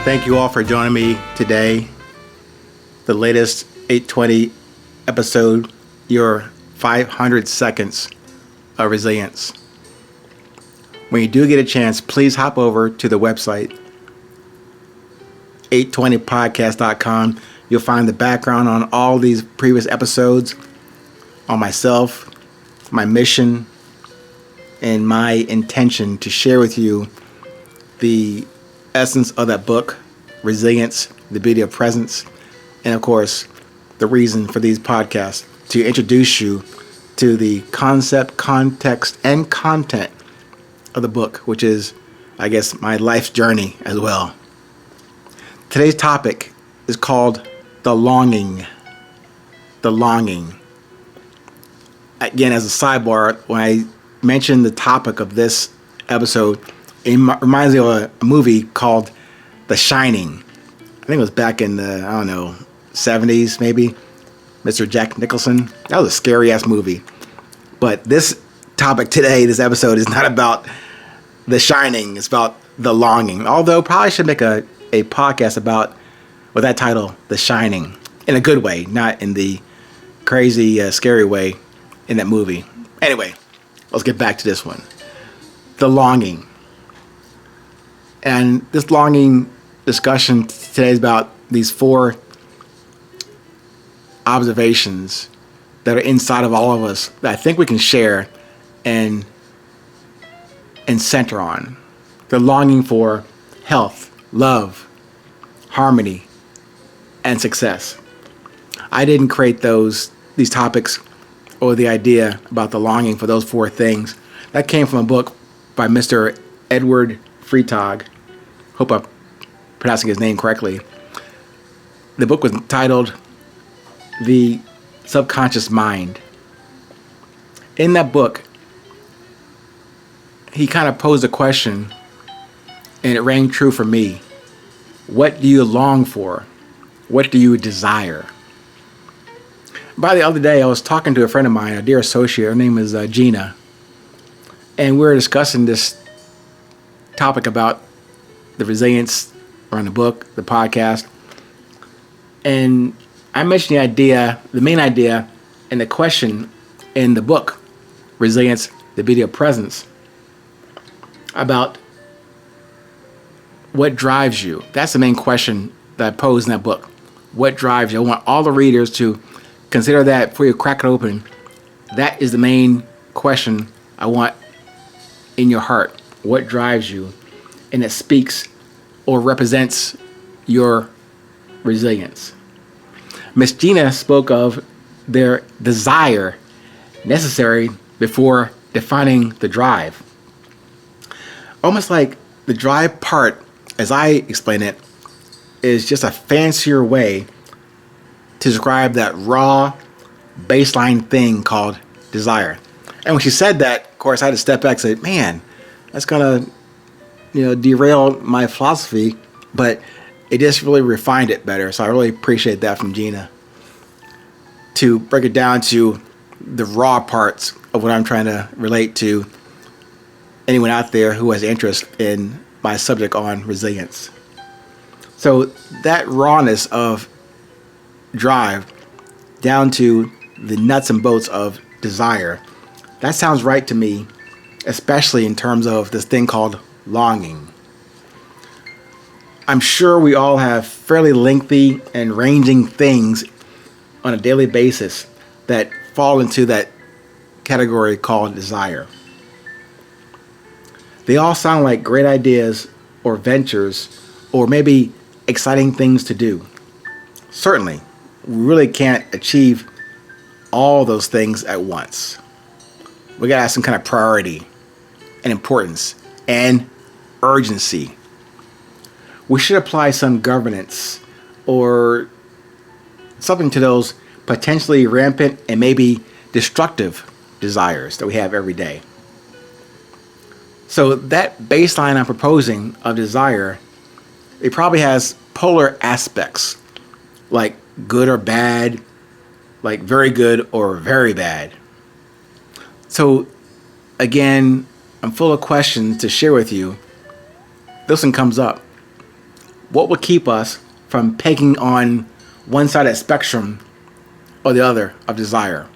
Thank you all for joining me today. The latest 820 episode, your 500 seconds of resilience. When you do get a chance, please hop over to the website, 820podcast.com. You'll find the background on all these previous episodes, on myself, my mission, and my intention to share with you the essence of that book, Resilience, the Beauty of Presence, and of course, the reason for these podcasts, to introduce you to the concept, context, and content of the book, which is, I guess, my life's journey as well. Today's topic is called the longing. The longing. Again, as a sidebar, when I mentioned the topic of this episode, it reminds me of a movie called The Shining. I think it was back in the, 70s maybe. Mr. Jack Nicholson. That was a scary-ass movie. But this topic today, this episode, is not about The Shining. It's about the longing. Although, probably should make a podcast about, with that title, The Shining. In a good way, not in the crazy, scary way in that movie. Anyway, let's get back to this one. The longing. And this longing discussion today is about these 4 observations that are inside of all of us that I think we can share and center on. The longing for health, love, harmony, and success. I didn't create these topics or the idea about the longing for those 4 things. That came from a book by Mr. Edward Freitag. Hope I'm pronouncing his name correctly. The book was titled The Subconscious Mind. In that book, he kind of posed a question, and it rang true for me. What do you long for? What do you desire? By the other day, I was talking to a friend of mine, a dear associate. Her name is Gina. And we were discussing this topic about the resilience around the book, the podcast. And I mentioned the main idea, and the question in the book, Resilience, the Beauty of Presence, about what drives you. That's the main question that I posed in that book. What drives you? I want all the readers to consider that before you crack it open. That is the main question I want in your heart. What drives you? And it speaks or represents your resilience. Miss Gina spoke of their desire necessary before defining the drive. Almost like the drive part, as I explain it, is just a fancier way to describe that raw baseline thing called desire. And when she said that, of course, I had to step back and say, man, that's going to derail my philosophy, but it just really refined it better. So I really appreciate that from Gina. To break it down to the raw parts of what I'm trying to relate to anyone out there who has interest in my subject on resilience. So that rawness of drive down to the nuts and bolts of desire, that sounds right to me, especially in terms of this thing called longing. I'm sure we all have fairly lengthy and ranging things on a daily basis that fall into that category called desire. They all sound like great ideas or ventures or maybe exciting things to do. Certainly, we really can't achieve all those things at once. We gotta have some kind of priority and importance and urgency. We should apply some governance or something to those potentially rampant and maybe destructive desires that we have every day. So that baseline I'm proposing of desire, it probably has polar aspects, like good or bad, like very good or very bad. So again, I'm full of questions to share with you. This one comes up. What will keep us from pegging on one side of the spectrum or the other of desire?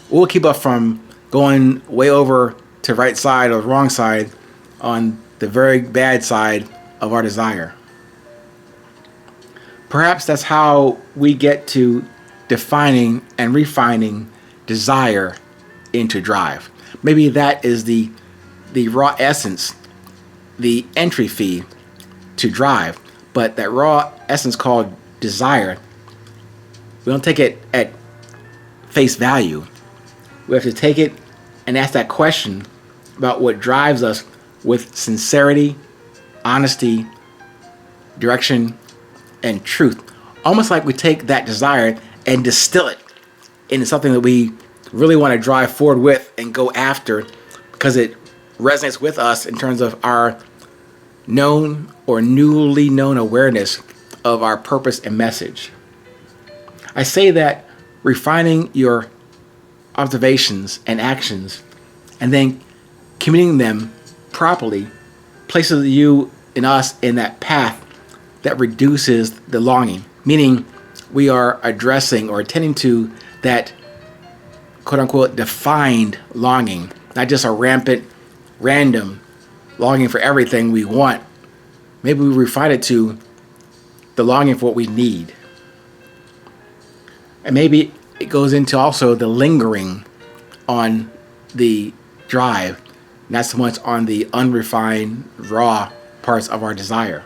What will keep us from going way over to the right side or the wrong side on the very bad side of our desire? Perhaps that's how we get to defining and refining desire into drive. Maybe that is the raw essence, the entry fee to drive. But that raw essence called desire, we don't take it at face value. We have to take it and ask that question about what drives us with sincerity, honesty, direction, and truth. Almost like we take that desire and distill it into something that we really want to drive forward with and go after because it resonates with us in terms of our known or newly known awareness of our purpose and message. I say that refining your observations and actions and then committing them properly places you and us in that path that reduces the longing, meaning we are addressing or attending to that quote-unquote defined longing, not just a rampant, random longing for everything we want. Maybe we refine it to the longing for what we need. And maybe it goes into also the lingering on the drive, not so much on the unrefined, raw parts of our desire.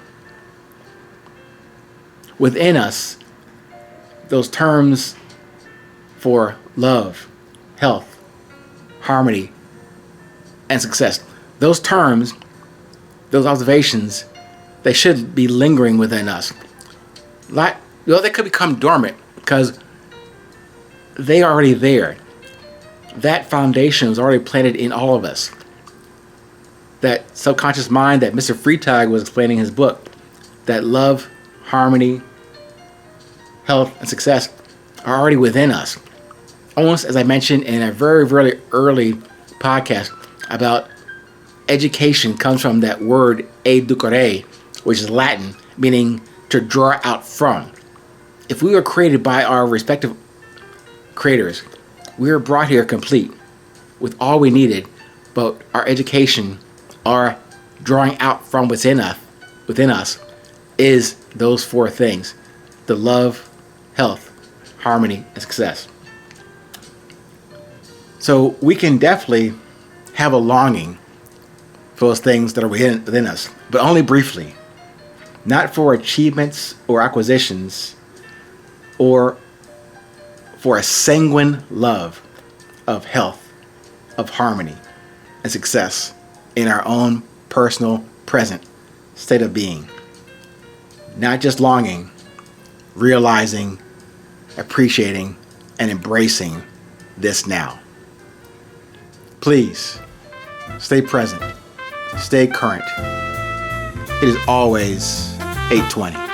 Within us, those terms for love, health, harmony, and success, those terms, those observations, they should be lingering within us. They could become dormant because they are already there. That foundation is already planted in all of us. That subconscious mind that Mr. Freitag was explaining in his book, that love, harmony, health, and success are already within us. Almost as I mentioned in a very, very early podcast about education comes from that word educare, which is Latin, meaning to draw out from. If we were created by our respective creators, we were brought here complete with all we needed, but our education, our drawing out from within us is those four things: the love, health, harmony, and success. So we can definitely have a longing for those things that are within us, but only briefly. Not for achievements or acquisitions, or for a sanguine love of health, of harmony, and success in our own personal, present state of being. Not just longing, realizing, appreciating, and embracing this now. Please, stay present, stay current. It is always 8:20.